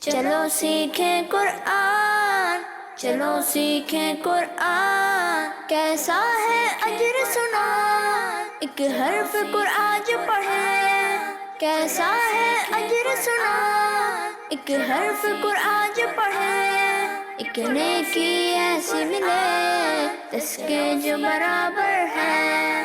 چلو سیکھیں قرآن، چلو سیکھیں قرآن، کیسا ہے اجر سنا، ایک حرف قرآن جو پڑھے، کیسا ہے اجر سنا، ایک حرف قرآن جو پڑھے، ایک نیکی ایسی ملے جس کے جو برابر ہے۔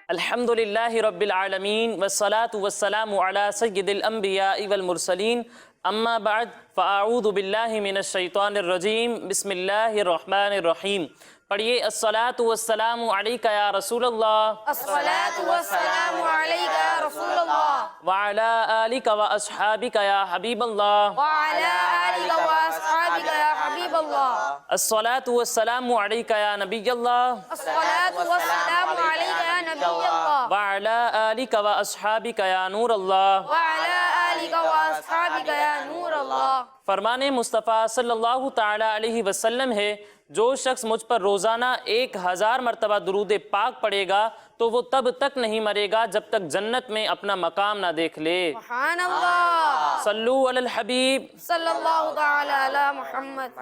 الحمد للہ رب العالمین والصلاة والسلام علی سید الانبیاء والمرسلین، اما بعد فاعوذ باللہ من الشیطان الرجیم، بسم اللہ الرحمن الرحیم۔ پڑھیے الصلاة والسلام علیکہ یا رسول اللہ، الصلاة والسلام علیکہ یا رسول اللہ، وعلی آلکہ واصحابکہ یا حبیب اللہ، وعلی آلکہ واصحابکہ یا حبیب اللہ، الصلاة والسلام علیکہ یا نبی اللہ، الصلاة والسلام علیکہ یا نبی اللہ، وعلی آلکہ واصحابکہ یا نور اللہ۔ وعلی آلکہ واصحابکہ یا نور اللہ۔ فرمان مصطفیٰ صلی اللہ تعالی علیہ وسلم ہے، جو شخص مجھ پر روزانہ 1000 مرتبہ درود پاک پڑھے گا تو وہ تب تک نہیں مرے گا جب تک جنت میں اپنا مقام نہ دیکھ لے۔ سبحان اللہ، صلو علی الحبیب۔ صلی اللہ تعالی علی محمد۔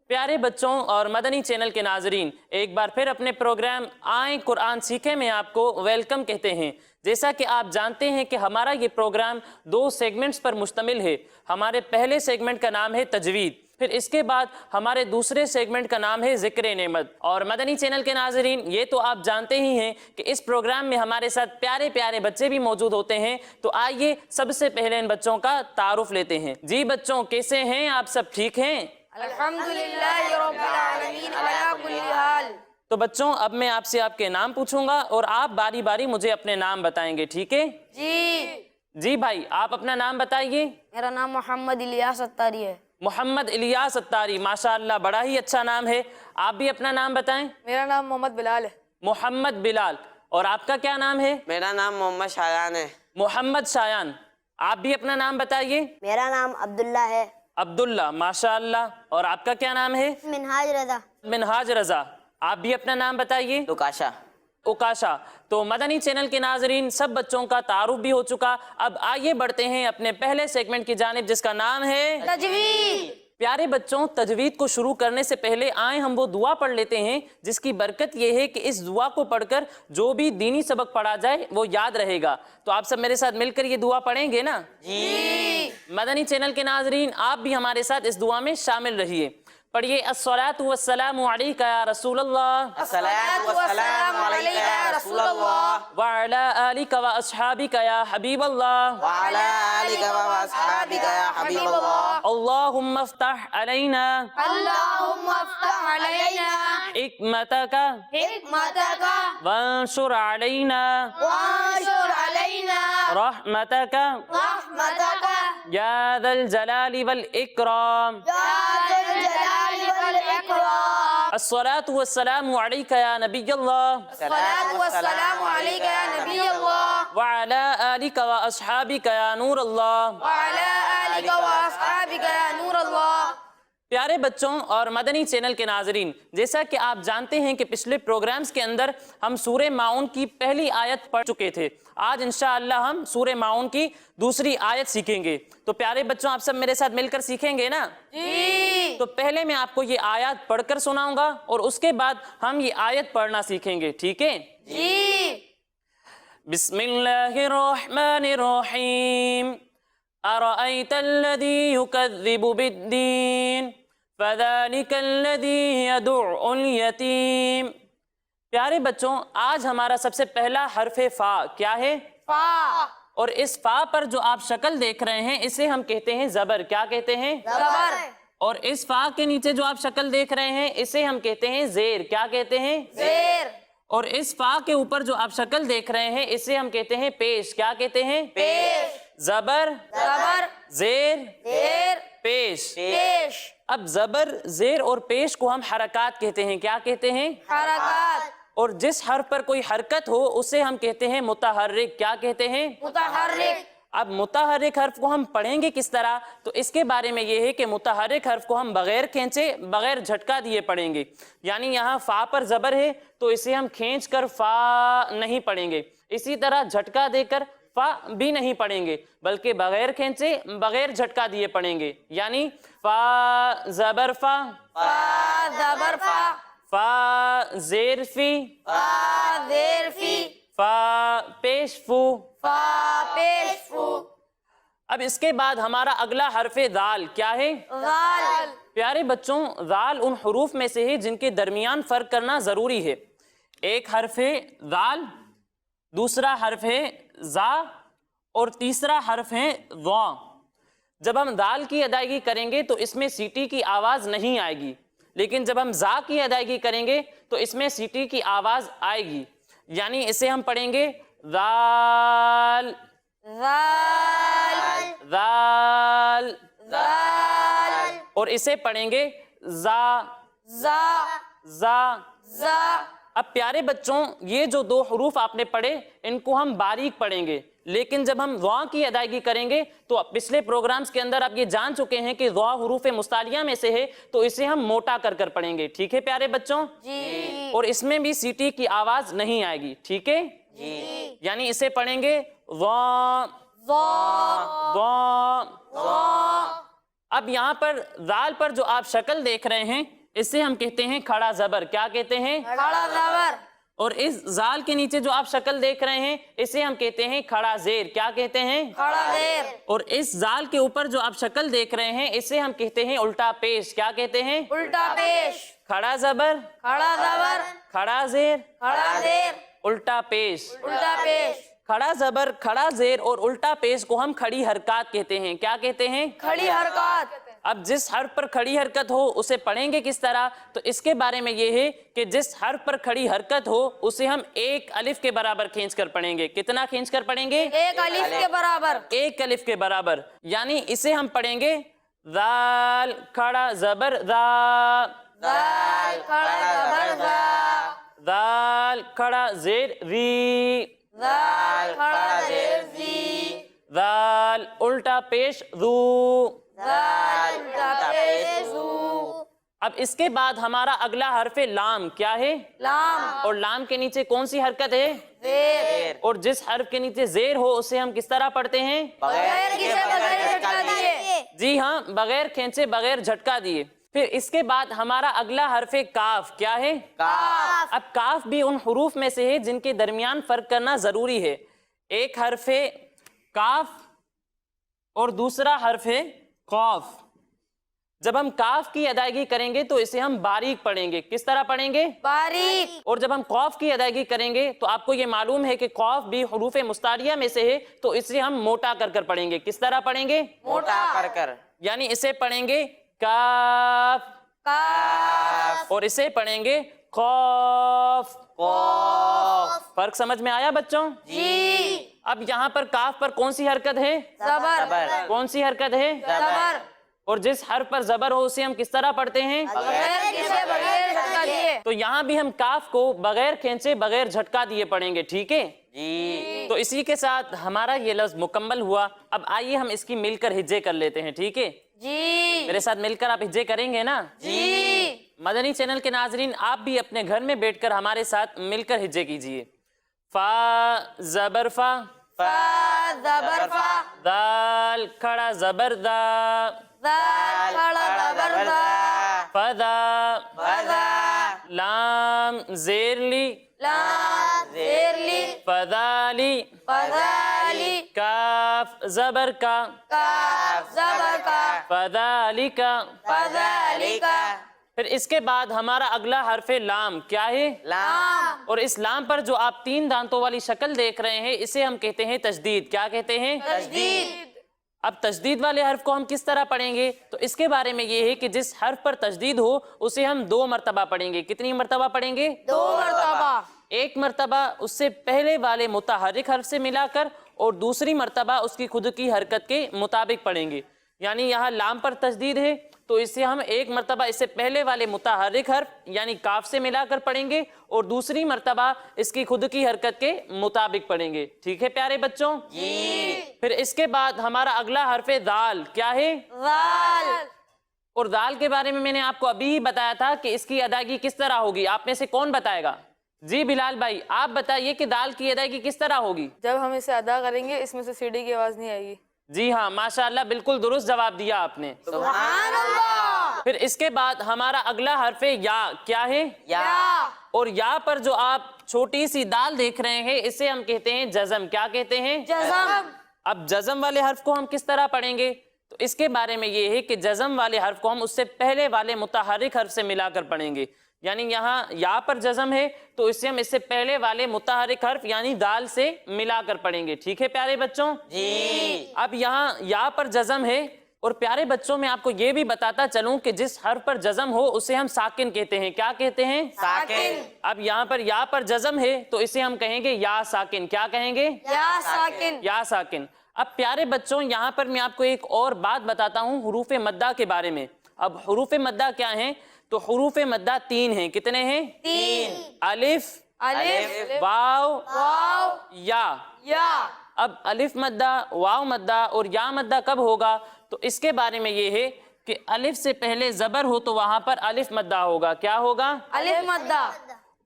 پیارے بچوں اور مدنی چینل کے ناظرین، ایک بار پھر اپنے پروگرام آئیں قرآن سیکھیں میں آپ کو ویلکم کہتے ہیں۔ جیسا کہ آپ جانتے ہیں کہ ہمارا یہ پروگرام 2 سیگمنٹس پر مشتمل ہے۔ ہمارے پہلے سیگمنٹ کا نام ہے تجوید، پھر اس کے بعد ہمارے دوسرے سیگمنٹ کا نام ہے ذکر نعمت۔ اور مدنی چینل کے ناظرین، یہ تو آپ جانتے ہی ہیں کہ اس پروگرام میں ہمارے ساتھ پیارے پیارے بچے بھی موجود ہوتے ہیں، تو آئیے سب سے پہلے ان بچوں کا تعارف لیتے ہیں۔ جی بچوں، کیسے ہیں آپ؟ سب ٹھیک ہیں؟ الحمدللہ رب العالمین علی کل حال۔ تو بچوں، اب میں آپ سے آپ کے نام پوچھوں گا اور آپ باری باری مجھے اپنے نام بتائیں گے، ٹھیک ہے؟ جی بھائی، آپ اپنا نام بتائیے۔ میرا نام محمد الیاس اتاری ہے۔ محمد الیاس اتاری، ماشاءاللہ بڑا ہی اچھا نام ہے۔ آپ بھی اپنا نام بتائیں۔ میرا نام محمد بلال ہے۔ محمد بلال۔ اور آپ کا کیا نام ہے؟ میرا نام محمد شایان ہے۔ محمد شایان۔ آپ بھی اپنا نام بتائیے۔ میرا نام عبداللہ ہے۔ عبداللہ، ماشاءاللہ۔ اور آپ کا کیا نام ہے؟ منہاج رضا۔ منہاج رضا۔ آپ بھی اپنا نام بتائیے۔ لکاشا۔ اوکاشا۔ تو مدنی چینل کے ناظرین، سب بچوں کا تعارف بھی ہو چکا، اب آئیے بڑھتے ہیں اپنے پہلے سیگمنٹ کی جانب جس کا نام ہے تجوید۔ پیارے بچوں، تجوید کو شروع کرنے سے پہلے آئیں ہم وہ دعا پڑھ لیتے ہیں جس کی برکت یہ ہے کہ اس دعا کو پڑھ کر جو بھی دینی سبق پڑھا جائے وہ یاد رہے گا۔ تو آپ سب میرے ساتھ مل کر یہ دعا پڑھیں گے نا؟ جی۔ مدنی چینل کے ناظرین، آپ بھی ہمارے ساتھ اس دعا میں شامل رہیے۔ پڑھیے الصلاۃ والسلام علیکہ یا رسول اللہ، الصلاۃ والسلام علیکہ یا رسول اللہ، وعلی آلکہ واصحابکہ یا حبیب اللہ، وعلی آلکہ واصحابکہ یا حبیب اللہ، اللہم افتح علینا اللہم افتح علینا حکمتک حکمتک وانشر علینا وانشر علینا رحمتک رحمتک یا ذا الجلال والاکرام۔ یا ذا الجلال والاکرام۔ الصلاۃ والسلام علیکہ یا نبی اللہ، الصلاۃ والسلام علیکہ یا نبی اللہ، وعلی آلکہ واصحابکہ یا نور اللہ۔ وعلی آلکہ واصحابکہ یا نور اللہ۔ پیارے بچوں اور مدنی چینل کے ناظرین، جیسا کہ آپ جانتے ہیں کہ پچھلے پروگرامز کے اندر ہم سورہ ماعون کی پہلی آیت پڑھ چکے تھے۔ آج انشاءاللہ ہم سورہ ماعون کی دوسری آیت سیکھیں گے۔ تو پیارے بچوں، آپ سب میرے ساتھ مل کر سیکھیں گے نا؟ جی۔ تو پہلے میں آپ کو یہ آیات پڑھ کر سناؤں گا اور اس کے بعد ہم یہ آیت پڑھنا سیکھیں گے، ٹھیک ہے؟ جی۔ بسم اللہ الرحمن الرحیم۔ أرأيت الذي يكذب بالدين فذلك الذي يدع اليتيم۔ پیارے بچوں، آج ہمارا سب سے پہلا حرف فا کیا ہے؟ فا۔ اور اس فا پر جو آپ شکل دیکھ رہے ہیں اسے ہم کہتے ہیں زبر۔ کیا کہتے ہیں؟ زبر۔ اور اس فا کے نیچے جو آپ شکل دیکھ رہے ہیں اسے ہم کہتے ہیں زیر۔ کیا کہتے ہیں؟ زیر۔ اور اس فا کے اوپر جو آپ شکل دیکھ رہے ہیں اسے ہم کہتے ہیں پیش۔ کیا کہتے ہیں؟ پیش۔ زبر، زبر، زیر، زیر، پیش۔ پیش۔ اب زبر، زیر اور پیش کو ہم حرکات کہتے ہیں۔ کیا کہتے ہیں؟ حرکات۔ اور جس حرف پر کوئی حرکت ہو اسے ہم کہتے ہیں متحرک۔ کیا کہتے ہیں؟ متحرک۔ اب متحرک حرف کو ہم پڑھیں گے کس طرح؟ تو اس کے بارے میں یہ ہے کہ متحرک حرف کو ہم بغیر کھینچے، بغیر جھٹکا دیے پڑھیں گے۔ یعنی یہاں فا پر زبر ہے تو اسے ہم کھینچ کر فا نہیں پڑھیں گے، اسی طرح جھٹکا دے کر فا بھی نہیں پڑھیں گے بلکہ بغیر کھینچے بغیر جھٹکا دیے پڑھیں گے، یعنی فا زبر فا، فا زبر فا، فا زیر فی، فا زیر فی، فا پیش فو۔ فا پیش فو۔ اب اس کے بعد ہمارا اگلا حرف ذال کیا ہے؟ ذال۔ پیارے بچوں، ذال ان حروف میں سے ہے جن کے درمیان فرق کرنا ضروری ہے۔ ایک حرف ہے ذال، دوسرا حرف ہے زا، اور تیسرا حرف ہے ضا۔ جب ہم ذال کی ادائیگی کریں گے تو اس میں سیٹی کی آواز نہیں آئے گی، لیکن جب ہم زا کی ادائیگی کریں گے تو اس میں سیٹی کی آواز آئے گی، یعنی اسے ہم پڑھیں گے ذال ذال، ذال، ذال، اور اسے پڑھیں گے زا زا، زا۔ زا۔ اب پیارے بچوں، یہ جو دو حروف آپ نے پڑھے ان کو ہم باریک پڑھیں گے، لیکن جب ہم ضا کی ادائیگی کریں گے تو پچھلے پروگرامز کے اندر آپ یہ جان چکے ہیں کہ ضا حروف مستعلیہ میں سے ہے تو اسے ہم موٹا کر کر پڑھیں گے، ٹھیک ہے پیارے بچوں؟ جی۔ اور اس میں بھی سیٹی کی آواز نہیں آئے گی، ٹھیک ہے؟ جی۔ یعنی اسے پڑھیں گے ضا ضا، ضا۔ ضا۔ اب یہاں پر ذال پر جو آپ شکل دیکھ رہے ہیں اسے ہم کہتے ہیں کھڑا زبر، کیا کہتے ہیں؟ کھڑا زبر۔ اور اس ذال کے نیچے جو آپ شکل دیکھ رہے ہیں اسے ہم کہتے ہیں کھڑا زیر، کیا کہتے ہیں؟ کھڑا زیر۔ اور اس ذال کے اوپر جو آپ شکل دیکھ رہے ہیں اسے ہم کہتے ہیں الٹا پیش، کیا کہتے ہیں؟ الٹا پیش۔ کھڑا زبر، کھڑا زبر، کھڑا زیر، کھڑا زیر، الٹا پیش۔ الٹا پیش۔ کھڑا زبر، کھڑا زیر اور الٹا پیش کو ہم کھڑی حرکات کہتے ہیں، کیا کہتے ہیں؟ کھڑی حرکات۔ اب جس حرف پر کھڑی حرکت ہو اسے پڑھیں گے کس طرح؟ تو اس کے بارے میں یہ ہے کہ جس حرف پر کھڑی حرکت ہو اسے ہم ایک الف کے برابر کھینچ کر پڑھیں گے۔ کتنا کھینچ کر پڑھیں گے؟ ایک الف کے برابر۔ ایک الف کے برابر، یعنی اسے ہم پڑھیں گے ذال کھڑا زبر ذا، ذال کھڑا زبر ذا، ذال کھڑا زیر ذی، ذال کھڑا زیر ذی، ذال الٹا پیش ذو۔ ذال الٹا پیش ذو۔ اب اس کے بعد ہمارا اگلا حرف لام کیا ہے؟ لام۔ اور لام کے نیچے کون سی حرکت ہے؟ زیر۔ اور جس حرف کے نیچے زیر ہو اسے ہم کس طرح پڑھتے ہیں؟ بغیر کسے بغیر جھٹکا دیے۔ جی ہاں، بغیر کھینچے بغیر جھٹکا دیے۔ پھر اس کے بعد ہمارا اگلا حرف کاف کیا ہے؟ کاف۔ اب کاف بھی ان حروف میں سے ہے جن کے درمیان فرق کرنا ضروری ہے۔ ایک حرف ہے کاف اور دوسرا حرف ہے قاف۔ جب ہم کاف کی ادائیگی کریں گے تو اسے ہم باریک پڑھیں گے، کس طرح پڑھیں گے؟ باریک۔ اور جب ہم قاف کی ادائیگی کریں گے تو آپ کو یہ معلوم ہے کہ قاف بھی حروف مستعلیہ میں سے ہے تو اسے ہم موٹا کر کر پڑھیں گے، کس طرح پڑھیں گے؟ موٹا کر کر، یعنی اسے پڑھیں گے کاف، کاف۔ اور اسے پڑھیں گے قاف۔ قاف۔ فرق سمجھ میں آیا بچوں؟ جی۔ اب یہاں پر کاف پر کون سی حرکت ہے؟ زبر۔ کون سی حرکت ہے؟ زبر۔ اور جس حرف پر زبر ہو اسے ہم کس طرح پڑھتے ہیں؟ بغیر کسے بغیر جھٹکا دیے۔ تو یہاں بھی ہم کاف کو بغیر کھینچے بغیر جھٹکا دیے پڑھیں گے، ٹھیک ہے؟ جی۔ تو اسی کے ساتھ ہمارا یہ لفظ مکمل ہوا۔ اب آئیے ہم اس کی مل کر ہجے کر لیتے ہیں، ٹھیک ہے؟ جی۔ میرے ساتھ مل کر آپ ہجے کریں گے نا؟ جی۔ مدنی چینل کے ناظرین، آپ بھی اپنے گھر میں بیٹھ کر ہمارے ساتھ مل کر ہجے کیجئے۔ فا زبر فا، فا زبر فا، دال کھڑا زبر دا، ذال کھڑا زبر ذا، فدا، فضا، لام زیر لی، لام زیر لی، فدالی، فضالی، کاف زبر کا، کاف زبر کا، فدالی کا۔ فضالی کا۔ پھر اس کے بعد ہمارا اگلا حرف لام کیا ہے؟ لام۔ اور اس لام پر جو آپ 3 دانتوں والی شکل دیکھ رہے ہیں اسے ہم کہتے ہیں تشدید، کیا کہتے ہیں؟ تشدید۔ اب تشدید والے حرف کو ہم کس طرح پڑھیں گے؟ تو اس کے بارے میں یہ ہے کہ جس حرف پر تشدید ہو اسے ہم 2 مرتبہ پڑھیں گے۔ کتنی مرتبہ پڑھیں گے؟ 2 مرتبہ۔ ایک مرتبہ اس سے پہلے والے متحرک حرف سے ملا کر اور دوسری مرتبہ اس کی خود کی حرکت کے مطابق پڑھیں گے۔ یعنی یہاں لام پر تشدید ہے تو اسے ہم ایک مرتبہ اس سے پہلے والے متحرک حرف یعنی کاف سے ملا کر پڑھیں گے اور دوسری مرتبہ اس کی خود کی حرکت کے مطابق پڑھیں گے، ٹھیک ہے پیارے بچوں؟ جی۔ پھر اس کے بعد ہمارا اگلا حرف دال کیا ہے؟ ذال۔ اور دال کے بارے میں نے آپ کو ابھی ہی بتایا تھا کہ اس کی ادائیگی کس طرح ہوگی، آپ میں سے کون بتائے گا؟ جی بلال بھائی آپ بتائیے کہ دال کی ادائیگی کس طرح ہوگی؟ جب ہم اسے ادا کریں گے اس میں سے سیڑھی کی آواز نہیں آئے گی. جی ہاں ماشاءاللہ بالکل درست جواب دیا آپ نے. سبحان اللہ. پھر اس کے بعد ہمارا اگلا حرف یا کیا ہے؟ یا. اور یا پر جو آپ چھوٹی سی دال دیکھ رہے ہیں اسے ہم کہتے ہیں جزم. کیا کہتے ہیں؟ جزم. اب جزم والے حرف کو ہم کس طرح پڑھیں گے؟ تو اس کے بارے میں یہ ہے کہ جزم والے حرف کو ہم اس سے پہلے والے متحرک حرف سے ملا کر پڑھیں گے. یعنی یہاں یا پر جزم ہے تو اسے ہم اس سے پہلے والے متحرک حرف یعنی دال سے ملا کر پڑھیں گے. ٹھیک ہے پیارے بچوں؟ جی. اب یہاں یا پر جزم ہے اور پیارے بچوں میں آپ کو یہ بھی بتاتا چلوں کہ جس حرف پر جزم ہو اسے ہم ساکن کہتے ہیں. کیا کہتے ہیں؟ ساکن. اب یہاں پر یا پر جزم ہے تو اسے ہم کہیں گے یا ساکن. کیا کہیں گے؟ یا ساکن. یا ساکن. اب پیارے بچوں یہاں پر میں آپ کو ایک اور بات بتاتا ہوں حروف مدہ کے بارے میں. اب حروف مدہ کیا ہیں؟ تو حروف مدہ 3 ہیں. کتنے ہیں؟ 3. الف، الف، واو، واو، یا. یا. اب الف مدہ، واو مدہ اور یا مدہ کب ہوگا؟ تو اس کے بارے میں یہ ہے کہ الف سے پہلے زبر ہو تو وہاں پر الف مدہ ہوگا. کیا ہوگا؟ الف مدہ.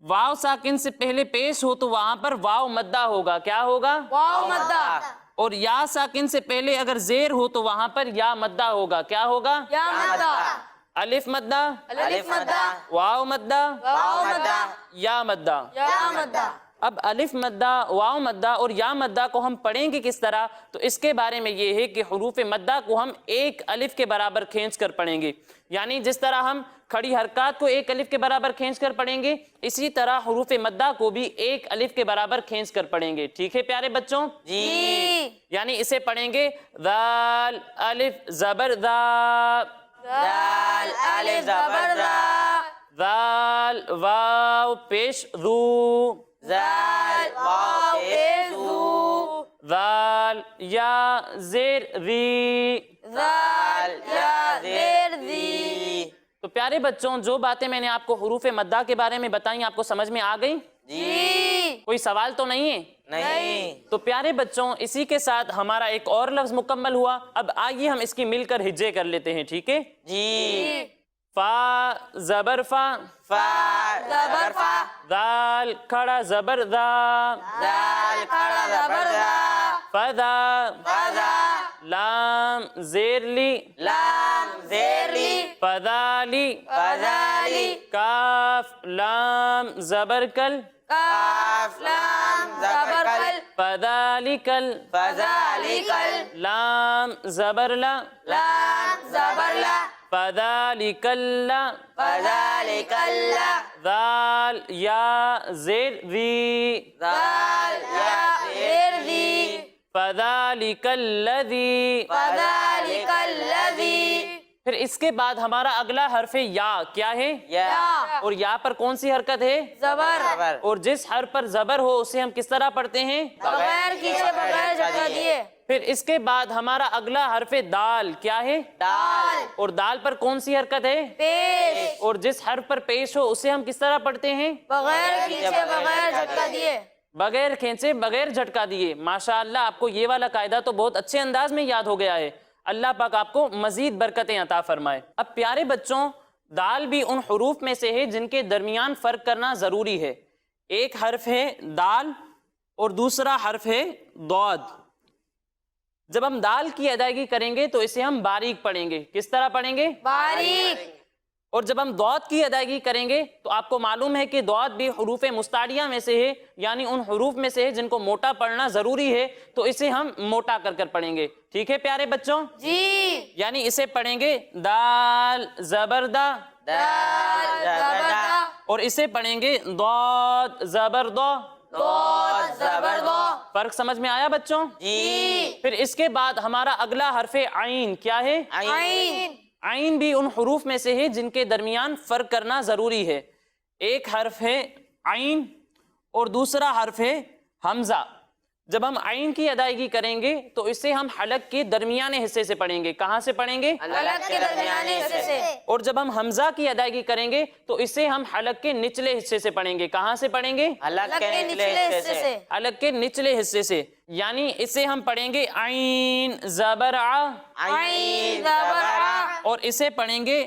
واو ساکن سے پہلے پیش ہو تو وہاں پر واو مدہ ہوگا. کیا ہوگا؟ واو مدہ. اور یا ساکن سے پہلے اگر زیر ہو تو وہاں پر یا مدہ ہوگا. کیا ہوگا؟ یا مدہ. الف مدہ، الف مدہ. واو مدہ، واو مدہ. یا مدہ. یا مدہ. اب الف مدہ، واو مدہ اور یا مدہ کو ہم پڑھیں گے کس طرح؟ تو اس کے بارے میں یہ ہے کہ حروف مدہ کو ہم ایک الف کے برابر کھینچ کر پڑھیں گے. یعنی جس طرح ہم کھڑی حرکات کو ایک الف کے برابر کھینچ کر پڑھیں گے اسی طرح حروف مدہ کو بھی ایک الف کے برابر کھینچ کر پڑھیں گے. ٹھیک ہے پیارے بچوں؟ جی. یعنی اسے پڑھیں گے ذال الف زبر ذا، دال الف زبر ذا، ذال واو پیش ذو، زال واو پیش ذو، ذال یا زیر ذی. زال یا زیر ذی. تو پیارے بچوں جو باتیں میں نے آپ کو حروف مدہ کے بارے میں بتائیں آپ کو سمجھ میں آ گئی؟ جی. کوئی سوال تو نہیں ہے؟ نہیں. تو پیارے بچوں اسی کے ساتھ ہمارا ایک اور لفظ مکمل ہوا. اب آئیے ہم اس کی مل کر ہجے کر لیتے ہیں. ٹھیک ہے؟ جی. فا زبر فا، فا زبر فا، دال کھڑا زبر دا، دال کھڑا زبر ذا، فدا، فضا، لام زیر لی، لام زیر لی، فدالی، فضالی، کاف لام زبر کل، کاف لام زبر کل، فدالکل، فضالکل، لام زبر لا، لام زبر لا، فذالکل، فذالکل، ذال یا زیر ذی، دال یا زیر ذی، فذالکل الذی. فذالکل ذی. پھر اس کے بعد ہمارا اگلا حرف یا کیا ہے؟ یا. اور یا پر کون سی حرکت ہے؟ زبر. زبر. اور جس حرف پر زبر ہو اسے ہم کس طرح پڑھتے ہیں؟ بغیر کھینچے بغیر جھٹکا دیے. پھر اس کے بعد ہمارا اگلا حرف دال کیا ہے؟ دال. اور دال پر کون سی حرکت ہے؟ پیش. اور جس حرف پر پیش ہو اسے ہم کس طرح پڑھتے ہیں؟ بغیر کھینچے بغیر جھٹکا دیے. بغیر کھینچے بغیر جھٹکا دیے. ماشاءاللہ آپ کو یہ والا قاعدہ تو بہت اچھے انداز میں یاد ہو گیا ہے. اللہ پاک آپ کو مزید برکتیں عطا فرمائے. اب پیارے بچوں دال بھی ان حروف میں سے ہے جن کے درمیان فرق کرنا ضروری ہے. ایک حرف ہے دال اور دوسرا حرف ہے ضاد. جب ہم دال کی ادائیگی کریں گے تو اسے ہم باریک پڑھیں گے. کس طرح پڑھیں گے؟ باریک. اور جب ہم ضاد کی ادائیگی کریں گے تو آپ کو معلوم ہے کہ ضاد بھی حروف مستعلیہ میں سے ہے یعنی ان حروف میں سے ہے جن کو موٹا پڑھنا ضروری ہے تو اسے ہم موٹا کر کر پڑھیں گے. ٹھیک ہے پیارے بچوں؟ جی. یعنی اسے پڑھیں گے دال زبردہ، دال زبر دا، اور اسے پڑھیں گے ضاد زبردہ. ضاد زبر دو. فرق سمجھ میں آیا بچوں؟ جی. پھر اس کے بعد ہمارا اگلا حرف عین کیا ہے؟ عین. عین بھی ان حروف میں سے ہے جن کے درمیان فرق کرنا ضروری ہے. ایک حرف ہے عین اور دوسرا حرف ہے حمزہ. جب ہم عین کی ادائیگی کریں گے تو اسے ہم حلق کے درمیانے حصے سے پڑھیں گے. کہاں سے پڑھیں گے؟ حلق کے درمیانے حصے سے. اور جب ہم حمزہ کی ادائیگی کریں گے تو اسے ہم حلق کے نچلے حصے سے پڑھیں گے. کہاں سے پڑھیں گے؟ حلق کے نچلے حصے سے. حلق کے نچلے حصے سے. یعنی اسے ہم پڑھیں گے عین زبر ع، عین زبر ع، اور اسے پڑھیں گے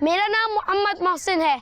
میرا نام محمد محسن ہے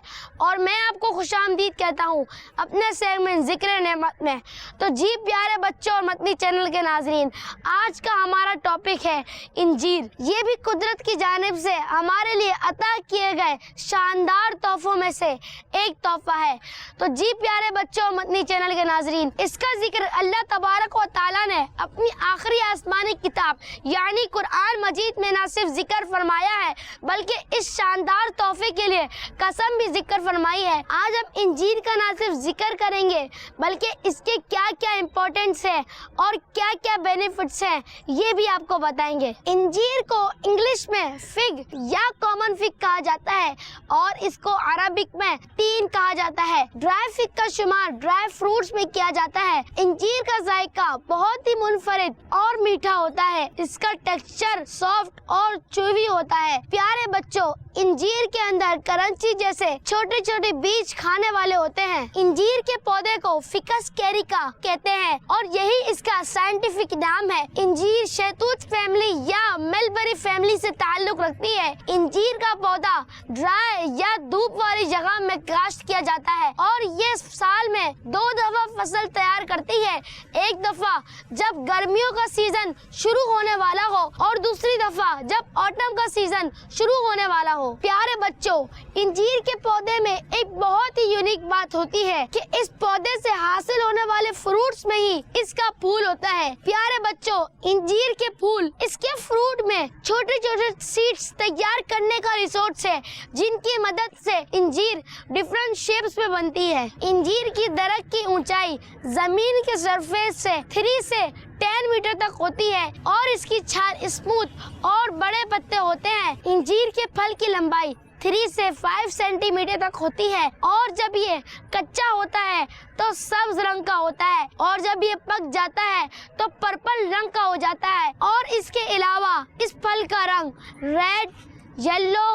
اور میں آپ کو خوش آمدید کہتا ہوں اپنے سیگمنٹ ذکر نعمت میں. تو جی پیارے بچوں اور مدنی چینل کے ناظرین، آج کا ہمارا ٹاپک ہے انجیر. یہ بھی قدرت کی جانب سے ہمارے لیے عطا کیے گئے شاندار تحفوں میں سے ایک تحفہ ہے. تو جی پیارے بچوں اور مدنی چینل کے ناظرین، اس کا ذکر اللہ تبارک و تعالیٰ نے اپنی آخری آسمانی کتاب یعنی قرآن مجید میں نہ صرف ذکر فرمایا ہے بلکہ اس شاندار تحفے کے لیے قسم بھی ذکر فرمائی ہے. آج ہم انجیر کا نہ صرف ذکر کریں گے بلکہ اس کے کیا کیا امپورٹنس ہے اور کیا کیا بینیفٹس ہیں یہ بھی آپ کو بتائیں گے. انجیر کو انگلش میں فگ یا کامن فگ کہا جاتا ہے اور اس کو عربک میں تین کہا جاتا ہے. ڈرائی فگ کا شمار ڈرائی فروٹس میں کیا جاتا ہے. انجیر کا ذائقہ بہت ہی منفرد اور میٹھا ہوتا ہے. اس کا ٹیکسچر سافٹ اور چوئی ہوتا ہے. پیارے بچوں، انجیر کے اندر کرنچی جیسے چھوٹے چھوٹے بیج کھانے والے ہوتے ہیں. انجیر کے پودے کو فکس کیریکا کہتے ہیں اور یہی اس کا سائنٹیفک نام ہے. انجیر شہتوت فیملی یا ملبری فیملی سے تعلق رکھتی ہے. انجیر کا پودا ڈرائی یا دھوپ والی جگہ میں کاشت کیا جاتا ہے اور یہ سال میں 2 دفعہ فصل تیار کرتی ہے. ایک دفعہ جب گرمیوں کا سیزن شروع ہونے والا ہو اور دوسری دفعہ جب آٹم کا سیزن شروع ہونے والا ہو. پیارے بچوں، انجیر کے پودے میں ایک بہت ہی یونیک بات ہوتی ہے کہ اس پودے سے حاصل ہونے والے فروٹس میں ہی اس کا پھول ہوتا ہے. پیارے بچوں، انجیر کے پھول اس کے فروٹ میں چھوٹے چھوٹے سیڈز تیار کرنے کا ریسورس ہے جن کی مدد سے انجیر ڈفرنٹ شیپس میں بنتی ہے. انجیر کی درخت کی اونچائی زمین کے سرفیس سے 3 سے 10 میٹر تک ہوتی ہے اور اس کی چھال اسموتھ اور بڑے پتے ہوتے ہیں. انجیر کے پھل کی لمبائی 3 سے 5 سینٹی میٹر تک ہوتی ہے اور جب یہ کچا ہوتا ہے تو سبز رنگ کا ہوتا ہے اور جب یہ پک جاتا ہے تو پرپل رنگ کا ہو جاتا ہے. اور اس کے علاوہ اس پھل کا رنگ ریڈ، یلو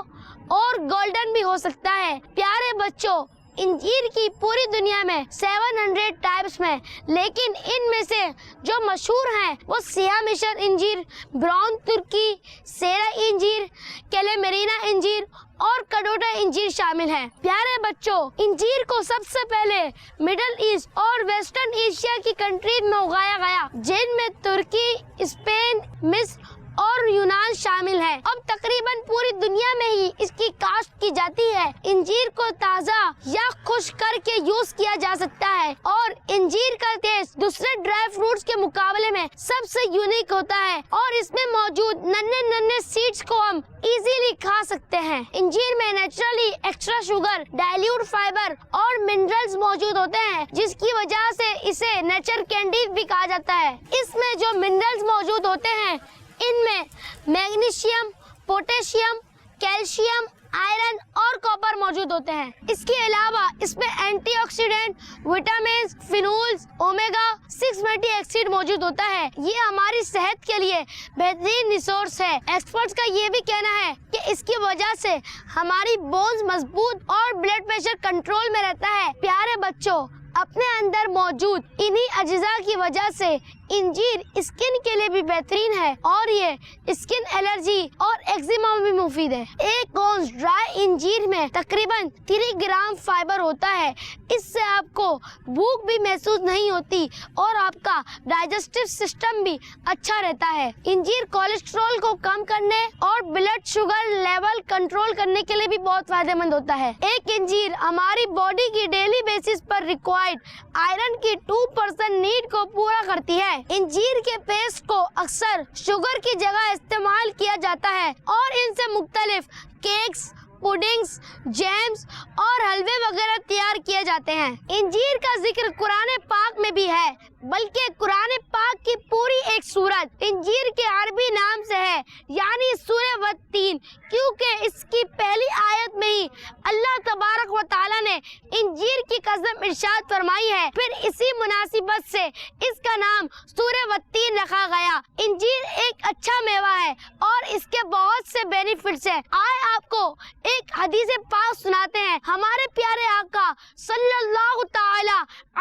اور گولڈن بھی ہو سکتا ہے. پیارے بچوں، انجیر کی پوری دنیا میں 700 ٹائپس میں، لیکن ان میں سے جو مشہور ہیں وہ سیاہ مشر انجیر، براؤن ترکی، سیرا انجیر، کیلیمرینا انجیر اور کڈوٹا انجیر شامل ہیں. پیارے بچوں، انجیر کو سب سے پہلے مڈل ایسٹ اور ویسٹرن ایشیا کی کنٹریز میں اگایا گیا جن میں ترکی، اسپین، مصر اور یونان شامل ہیں. اب تقریباً پوری دنیا میں ہی اس کی کاشت کی جاتی ہے. انجیر کو تازہ یا خشک کر کے یوز کیا جا سکتا ہے اور انجیر کا ٹیسٹ دوسرے ڈرائی فروٹس کے مقابلے میں سب سے یونیک ہوتا ہے اور اس میں موجود ننھے سیڈز کو ہم ایزیلی کھا سکتے ہیں. انجیر میں naturally extra sugar, dilute fibre اور منرلز موجود ہوتے ہیں جس کی وجہ سے اسے نیچر کینڈی بھی کہا جاتا ہے. اس میں جو منرلز موجود ہوتے ہیں ان میں میگنیشیم، پوٹیشیم، کیلشیم، آئرن اور کاپر موجود ہوتے ہیں. اس کے علاوہ اس میں antioxidant, vitamins, phenols, omega 6 fatty acid موجود ہوتا ہے. یہ ہماری صحت کے لیے بہترین ریسورس ہے. ایکسپرٹس کا یہ بھی کہنا ہے کہ اس کی وجہ سے ہماری بونز مضبوط اور بلڈ پریشر کنٹرول میں رہتا ہے. پیارے بچوں، اپنے اندر موجود انہی اجزاء کی وجہ سے انجیر اسکن کے لیے بھی بہترین ہے اور یہ اسکن الرجی اور ایگزیما میں بھی مفید ہے. ایک اونس ڈرائی انجیر میں تقریباً 3 گرام فائبر ہوتا ہے. اس سے آپ کو بھوک بھی محسوس نہیں ہوتی اور آپ کا ڈائجسٹو سسٹم بھی اچھا رہتا ہے. انجیر کولیسٹرول کو کم کرنے اور بلڈ شوگر لیول کنٹرول کرنے کے لیے بھی بہت فائدہ مند ہوتا ہے. ایک انجیر ہماری باڈی کی ڈیلی بیسس پر ریکوائرڈ آئرن کی 2% نیڈ کو پورا کرتی ہے. انجیر کے پیسٹ کو اکثر شوگر کی جگہ استعمال کیا جاتا ہے اور ان سے مختلف کیکس، پوڈنگز، جیمز اور حلوے وغیرہ تیار کیے جاتے ہیں. انجیر کا ذکر قرآن پاک میں بھی ہے، بلکہ قرآن پاک کی پوری ایک سورت انجیر کے عربی نام سے ہے یعنی سورہ والتین، کیونکہ اس کی پہلی آیت میں ہی اللہ تبارک و تعالیٰ نے انجیر کی قسم ارشاد فرمائی ہے. پھر اسی مناسبت سے اس کا نام سورہ والتین رکھا گیا. انجیر ایک اچھا میوہ ہے اور اس کے بہت سے بینیفٹس ہیں. آئے آپ کو ایک حدیث پاک سناتے ہیں. ہمارے پیارے آقا صلی اللہ تعالی